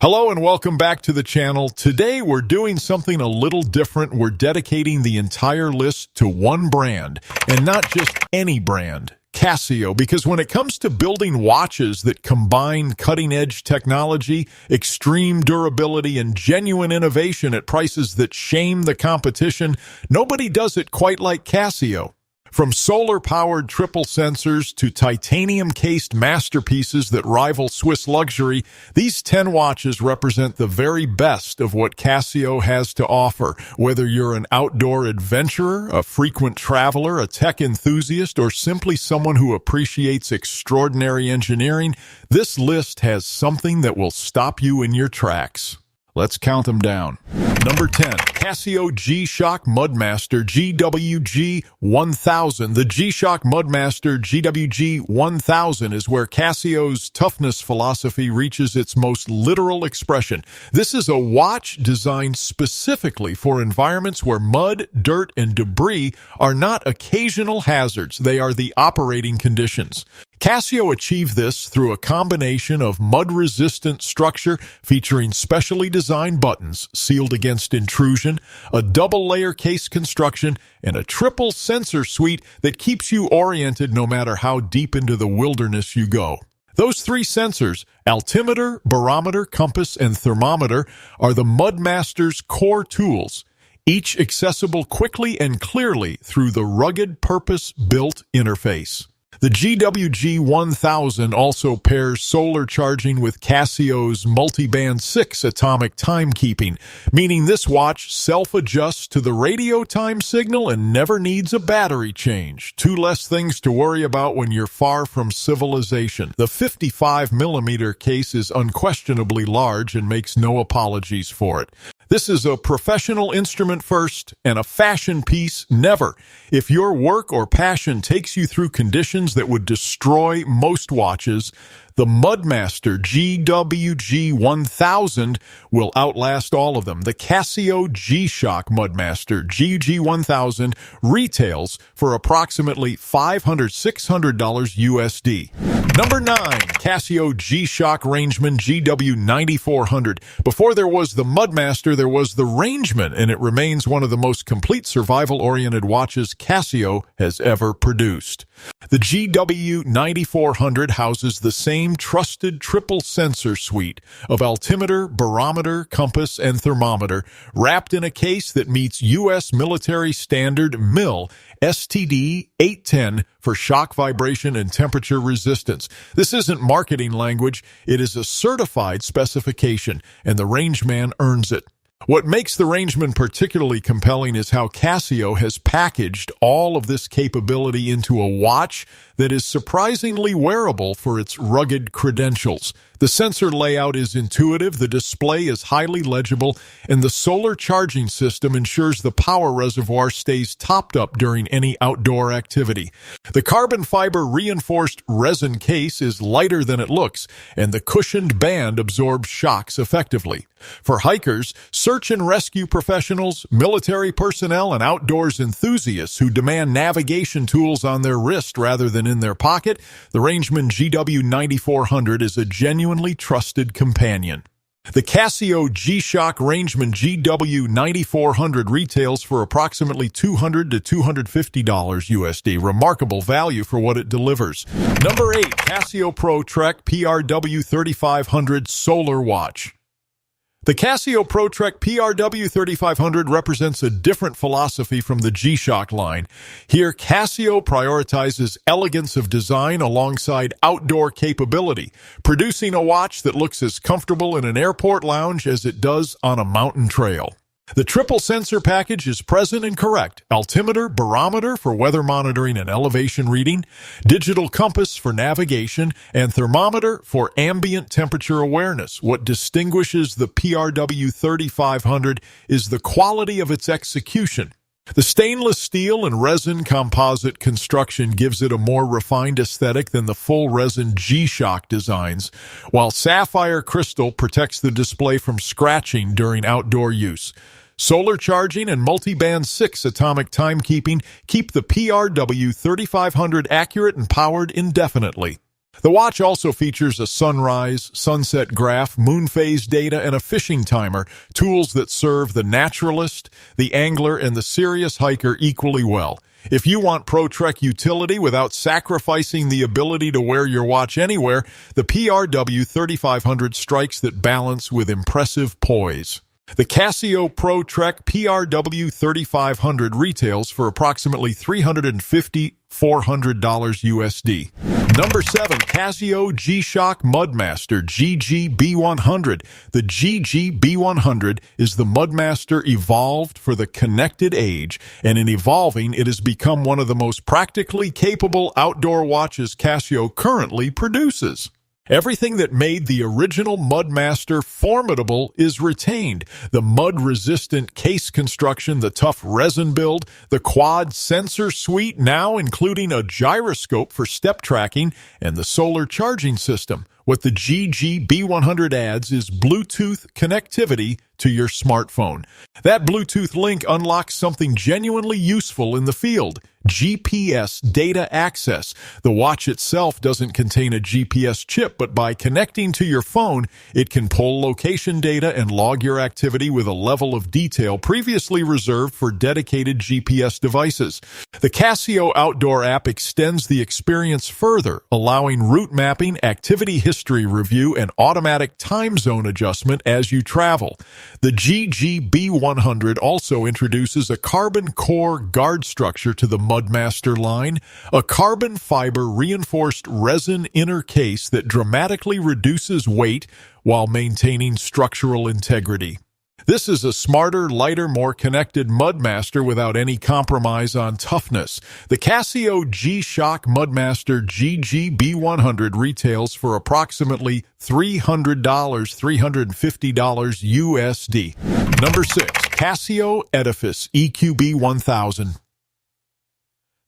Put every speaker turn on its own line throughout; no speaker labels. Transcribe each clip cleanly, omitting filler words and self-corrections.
Hello and welcome back to the channel. Today we're doing something a little different. We're dedicating the entire list to one brand, and not just any brand, Casio, because when it comes to building watches that combine cutting-edge technology, extreme durability, and genuine innovation at prices that shame the competition, nobody does it quite like Casio. From solar-powered triple sensors to titanium-cased masterpieces that rival Swiss luxury, these 10 watches represent the very best of what Casio has to offer. Whether you're an outdoor adventurer, a frequent traveler, a tech enthusiast, or simply someone who appreciates extraordinary engineering, this list has something that will stop you in your tracks. Let's count them down. Number 10, Casio G-Shock Mudmaster GWG 1000. The G-Shock Mudmaster GWG 1000 is where Casio's toughness philosophy reaches its most literal expression. This is a watch designed specifically for environments where mud, dirt, and debris are not occasional hazards. They are the operating conditions. Casio achieved this through a combination of mud-resistant structure featuring specially designed buttons sealed against intrusion, a double-layer case construction, and a triple sensor suite that keeps you oriented no matter how deep into the wilderness you go. Those three sensors, altimeter, barometer, compass, and thermometer, are the Mudmaster's core tools, each accessible quickly and clearly through the rugged, purpose-built interface. The GWG 1000 also pairs solar charging with Casio's multi-band 6 atomic timekeeping, meaning this watch self-adjusts to the radio time signal and never needs a battery change. Two less things to worry about when you're far from civilization. The 55mm case is unquestionably large and makes no apologies for it. This is a professional instrument first and a fashion piece never. If your work or passion takes you through conditions that would destroy most watches, the Mudmaster GWG 1000 will outlast all of them. The Casio G-Shock Mudmaster GG 1000 retails for approximately $500–600 USD. Number 9, Casio G-Shock Rangeman GW 9400. Before there was the Mudmaster, there was the Rangeman, and it remains one of the most complete survival-oriented watches Casio has ever produced. The GW 9400 houses the same trusted triple sensor suite of altimeter, barometer, compass, and thermometer, wrapped in a case that meets U.S. military standard MIL STD 810 for shock, vibration, and temperature resistance. This isn't marketing language, it is a certified specification, and the Rangeman earns it. What makes the Rangeman particularly compelling is how Casio has packaged all of this capability into a watch that is surprisingly wearable for its rugged credentials. The sensor layout is intuitive, the display is highly legible, and the solar charging system ensures the power reservoir stays topped up during any outdoor activity. The carbon fiber reinforced resin case is lighter than it looks, and the cushioned band absorbs shocks effectively. For hikers, search and rescue professionals, military personnel, and outdoors enthusiasts who demand navigation tools on their wrist rather than in their pocket, the Rangeman GW 9400 is a genuinely trusted companion. The Casio G-Shock Rangeman GW 9400 retails for approximately $200–250 USD. Remarkable value for what it delivers. Number 8, Casio Pro Trek PRW 3500 Solar Watch. The Casio Pro Trek PRW 3500 represents a different philosophy from the G-Shock line. Here, Casio prioritizes elegance of design alongside outdoor capability, producing a watch that looks as comfortable in an airport lounge as it does on a mountain trail. The triple sensor package is present and correct. Altimeter, barometer for weather monitoring and elevation reading, digital compass for navigation, and thermometer for ambient temperature awareness. What distinguishes the PRW 3500 is the quality of its execution. The stainless steel and resin composite construction gives it a more refined aesthetic than the full resin G-Shock designs, while sapphire crystal protects the display from scratching during outdoor use. Solar charging and multi-band 6 atomic timekeeping keep the PRW 3500 accurate and powered indefinitely. The watch also features a sunrise, sunset graph, moon phase data, and a fishing timer, tools that serve the naturalist, the angler, and the serious hiker equally well. If you want Pro Trek utility without sacrificing the ability to wear your watch anywhere, the PRW 3500 strikes that balance with impressive poise. The Casio Pro Trek PRW 3500 retails for approximately $350–400 USD. Number 7. Casio G-Shock Mudmaster GG B100. The GG B100 is the Mudmaster evolved for the connected age, and in evolving, it has become one of the most practically capable outdoor watches Casio currently produces. Everything that made the original Mudmaster formidable is retained. The mud-resistant case construction, the tough resin build, the quad sensor suite, now including a gyroscope for step tracking, and the solar charging system. What the GG B100 adds is Bluetooth connectivity to your smartphone. That Bluetooth link unlocks something genuinely useful in the field: GPS data access. The watch itself doesn't contain a GPS chip, but by connecting to your phone, it can pull location data and log your activity with a level of detail previously reserved for dedicated GPS devices. The Casio Outdoor app extends the experience further, allowing route mapping, activity history review, and automatic time zone adjustment as you travel. The GG B100 also introduces a carbon core guard structure to the Mudmaster line, a carbon fiber reinforced resin inner case that dramatically reduces weight while maintaining structural integrity. This is a smarter, lighter, more connected Mudmaster without any compromise on toughness. The Casio G-Shock Mudmaster GG B100 retails for approximately $350 USD. Number 6. Casio Edifice EQB 1000.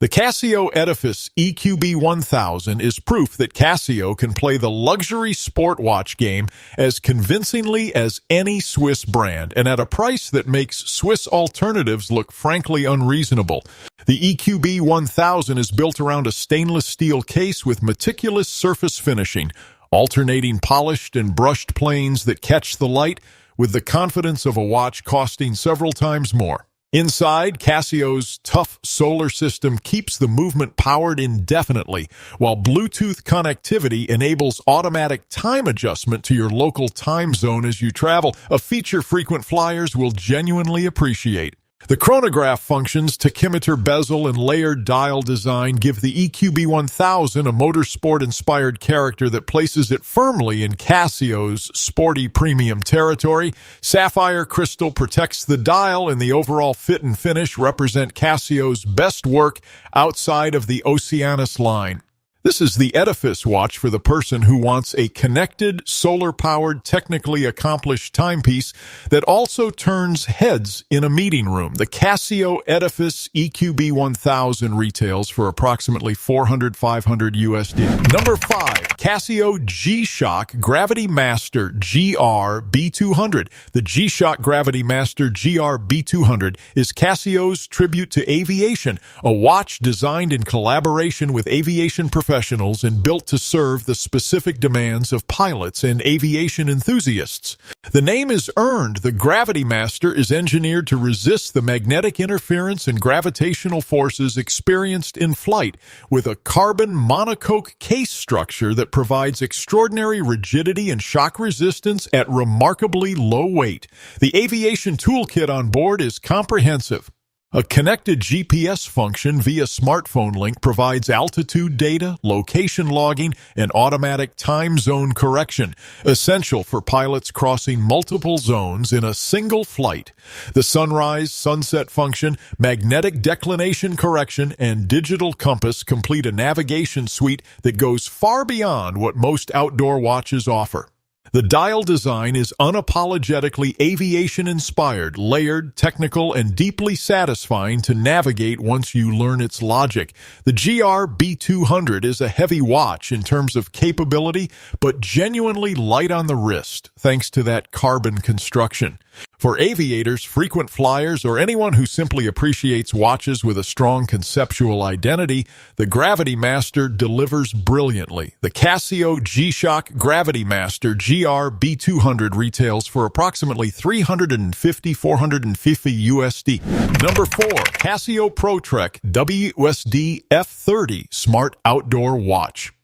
The Casio Edifice EQB 1000 is proof that Casio can play the luxury sport watch game as convincingly as any Swiss brand, and at a price that makes Swiss alternatives look frankly unreasonable. The EQB 1000 is built around a stainless steel case with meticulous surface finishing, alternating polished and brushed planes that catch the light with the confidence of a watch costing several times more. Inside, Casio's tough solar system keeps the movement powered indefinitely, while Bluetooth connectivity enables automatic time adjustment to your local time zone as you travel, a feature frequent flyers will genuinely appreciate. The chronograph functions, tachymeter bezel, and layered dial design give the EQB 1000 a motorsport-inspired character that places it firmly in Casio's sporty premium territory. Sapphire crystal protects the dial, and the overall fit and finish represent Casio's best work outside of the Oceanus line. This is the Edifice watch for the person who wants a connected, solar-powered, technically accomplished timepiece that also turns heads in a meeting room. The Casio Edifice EQB 1000 retails for approximately $400–500 USD. Number 5. Casio G-Shock Gravitymaster GR B200. The G-Shock Gravitymaster GR B200 is Casio's tribute to aviation, a watch designed in collaboration with aviation professionals and built to serve the specific demands of pilots and aviation enthusiasts. The name is earned. The Gravitymaster is engineered to resist the magnetic interference and gravitational forces experienced in flight, with a carbon monocoque case structure that provides extraordinary rigidity and shock resistance at remarkably low weight. The aviation toolkit on board is comprehensive. A connected GPS function via smartphone link provides altitude data, location logging, and automatic time zone correction, essential for pilots crossing multiple zones in a single flight. The sunrise-sunset function, magnetic declination correction, and digital compass complete a navigation suite that goes far beyond what most outdoor watches offer. The dial design is unapologetically aviation-inspired, layered, technical, and deeply satisfying to navigate once you learn its logic. The GR B200 is a heavy watch in terms of capability, but genuinely light on the wrist, thanks to that carbon construction. For aviators, frequent flyers, or anyone who simply appreciates watches with a strong conceptual identity, the Gravitymaster delivers brilliantly. The Casio G-Shock Gravitymaster GR B200 retails for approximately $450 USD. Number 4. Casio Pro Trek WSD F30 Smart Outdoor Watch.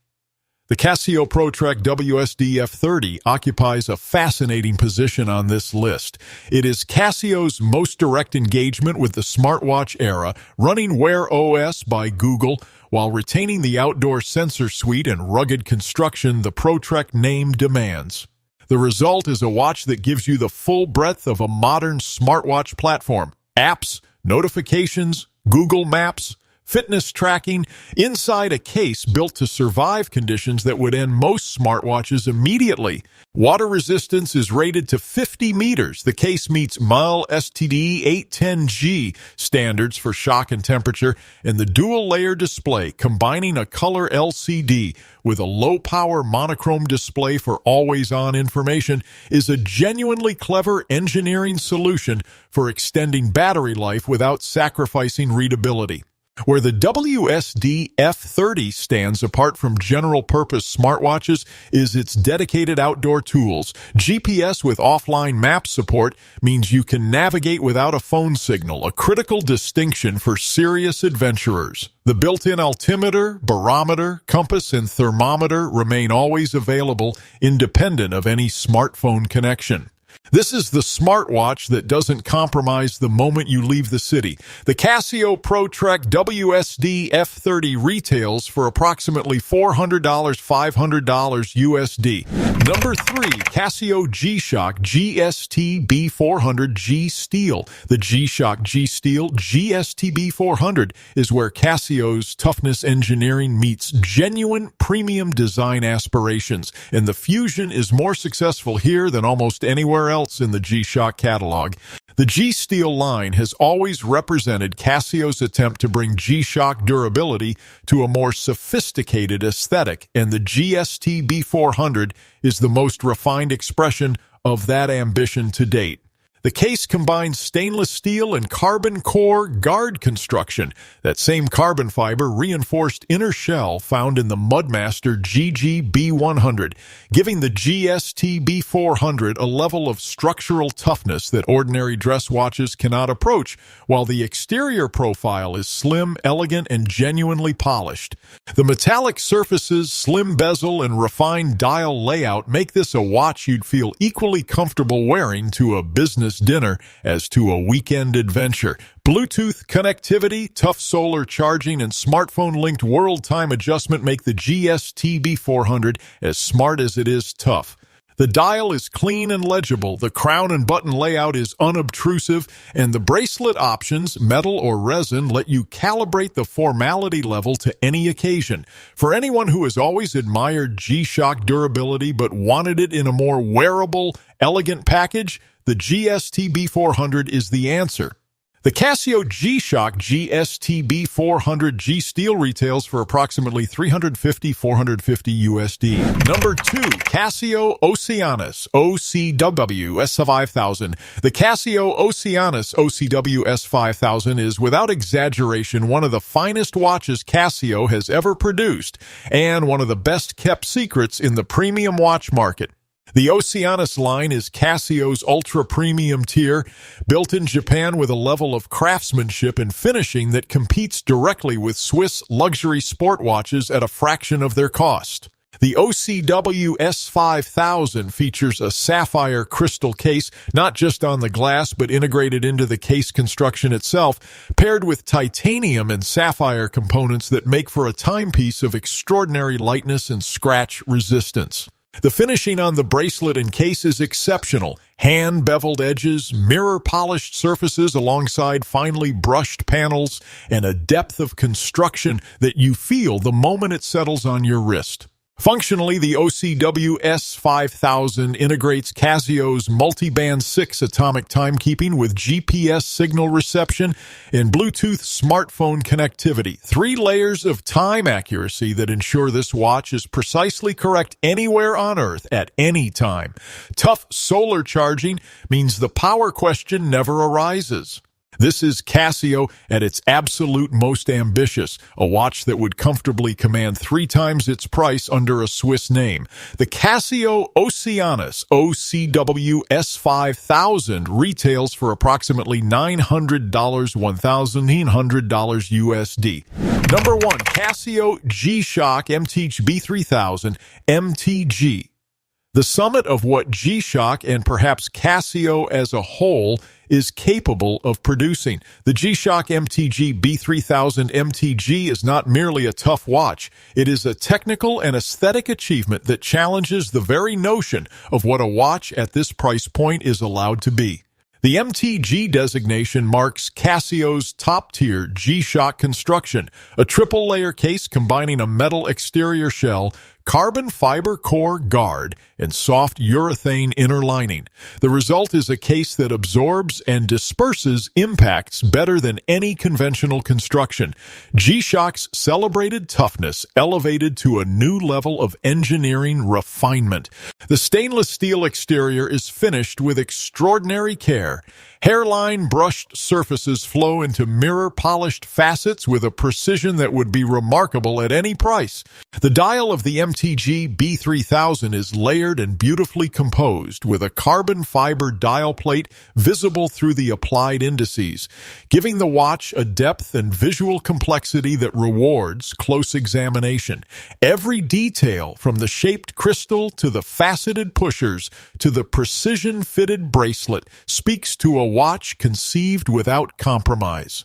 The Casio Pro Trek WSD F30 occupies a fascinating position on this list. It is Casio's most direct engagement with the smartwatch era, running Wear OS by Google, while retaining the outdoor sensor suite and rugged construction the Pro Trek name demands. The result is a watch that gives you the full breadth of a modern smartwatch platform. Apps, notifications, Google Maps, fitness tracking, inside a case built to survive conditions that would end most smartwatches immediately. Water resistance is rated to 50 meters. The case meets MIL STD 810G standards for shock and temperature, and the dual-layer display, combining a color LCD with a low-power monochrome display for always-on information, is a genuinely clever engineering solution for extending battery life without sacrificing readability. Where the WSD F30 stands apart from general-purpose smartwatches is its dedicated outdoor tools. GPS with offline map support means you can navigate without a phone signal, a critical distinction for serious adventurers. The built-in altimeter, barometer, compass, and thermometer remain always available, independent of any smartphone connection. This is the smartwatch that doesn't compromise the moment you leave the city. The Casio Pro Trek WSD F30 retails for approximately $400, $500 USD. Number 3. Casio G-Shock GSTB400 G Steel. The G-Shock G Steel GSTB400 is where Casio's toughness engineering meets genuine premium design aspirations, and the fusion is more successful here than almost anywhere else in the G-Shock catalog. The G Steel line has always represented Casio's attempt to bring G-Shock durability to a more sophisticated aesthetic, and the GSTB400 is the most refined expression of that ambition to date. The case combines stainless steel and carbon core guard construction, that same carbon fiber reinforced inner shell found in the Mudmaster GG B100, giving the GSTB400 a level of structural toughness that ordinary dress watches cannot approach, while the exterior profile is slim, elegant, and genuinely polished. The metallic surfaces, slim bezel, and refined dial layout make this a watch you'd feel equally comfortable wearing to a business dinner as to a weekend adventure. Bluetooth connectivity, tough solar charging, and smartphone-linked world time adjustment make the GSTB400 as smart as it is tough. The dial is clean and legible, the crown and button layout is unobtrusive, and the bracelet options, metal or resin, let you calibrate the formality level to any occasion. For anyone who has always admired G-Shock durability but wanted it in a more wearable, elegant package, the GSTB400 is the answer. The Casio G-Shock GSTB400 G Steel retails for approximately $350, $450 USD. Number 2. Casio Oceanus OCW S5000. The Casio Oceanus OCW S5000 is, without exaggeration, one of the finest watches Casio has ever produced, and one of the best-kept secrets in the premium watch market. The Oceanus line is Casio's ultra-premium tier, built in Japan with a level of craftsmanship and finishing that competes directly with Swiss luxury sport watches at a fraction of their cost. The OCW S5000 features a sapphire crystal case, not just on the glass but integrated into the case construction itself, paired with titanium and sapphire components that make for a timepiece of extraordinary lightness and scratch resistance. The finishing on the bracelet and case is exceptional. Hand-beveled edges, mirror-polished surfaces alongside finely brushed panels, and a depth of construction that you feel the moment it settles on your wrist. Functionally, the OCW S5000 integrates Casio's multi-band 6 atomic timekeeping with GPS signal reception and Bluetooth smartphone connectivity. 3 layers of time accuracy that ensure this watch is precisely correct anywhere on Earth at any time. Tough solar charging means the power question never arises. This is Casio at its absolute most ambitious, a watch that would comfortably command 3 times its price under a Swiss name. The Casio Oceanus OCW S5000 retails for approximately $900, $1,900 USD. Number 1, Casio G-Shock MT B3000 MT G. The summit of what G-Shock and perhaps Casio as a whole is capable of producing. The G-Shock MT G B3000 MT G is not merely a tough watch. It is a technical and aesthetic achievement that challenges the very notion of what a watch at this price point is allowed to be. The MTG designation marks Casio's top-tier G-Shock construction, a triple-layer case combining a metal exterior shell, carbon fiber core guard, and soft urethane inner lining. The result is a case that absorbs and disperses impacts better than any conventional construction. G-Shock's celebrated toughness elevated to a new level of engineering refinement. The stainless steel exterior is finished with extraordinary care. Hairline brushed surfaces flow into mirror-polished facets with a precision that would be remarkable at any price. The dial of the MTG B3000 is layered and beautifully composed with a carbon fiber dial plate visible through the applied indices, giving the watch a depth and visual complexity that rewards close examination. Every detail, from the shaped crystal to the faceted pushers to the precision-fitted bracelet, speaks to a watch conceived without compromise.